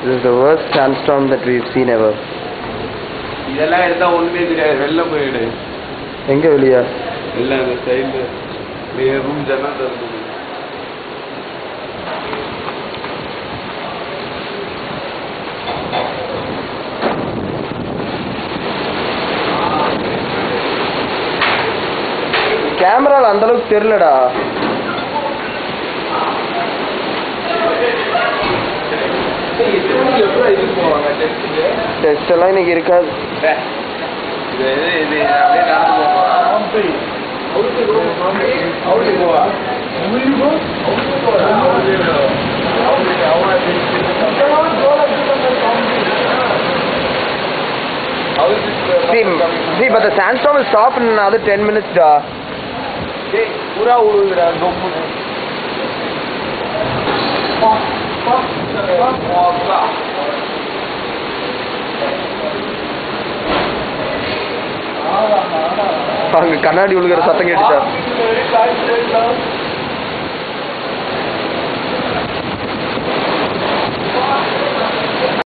This is the worst sandstorm that we've seen ever. இதெல்லாம் எடுத்தா ஒண்ணுமே தெரியாது, வெளில போயிடு. எங்க வெளியா? இல்ல அந்த சைடுல ரூம் ஜன்னல் இருக்கு. கேமரால அந்த அளவுக்கு தெரியலடா. டெஸ்ட் எல்லாம் இன்னைக்கு இருக்காது. See, but the sandstorm will stop in another 10 minutes, da. पूरा उड़ा डोम அங்க கண்ணாடி விழுகிற சத்தம் கேட்டுச்சா?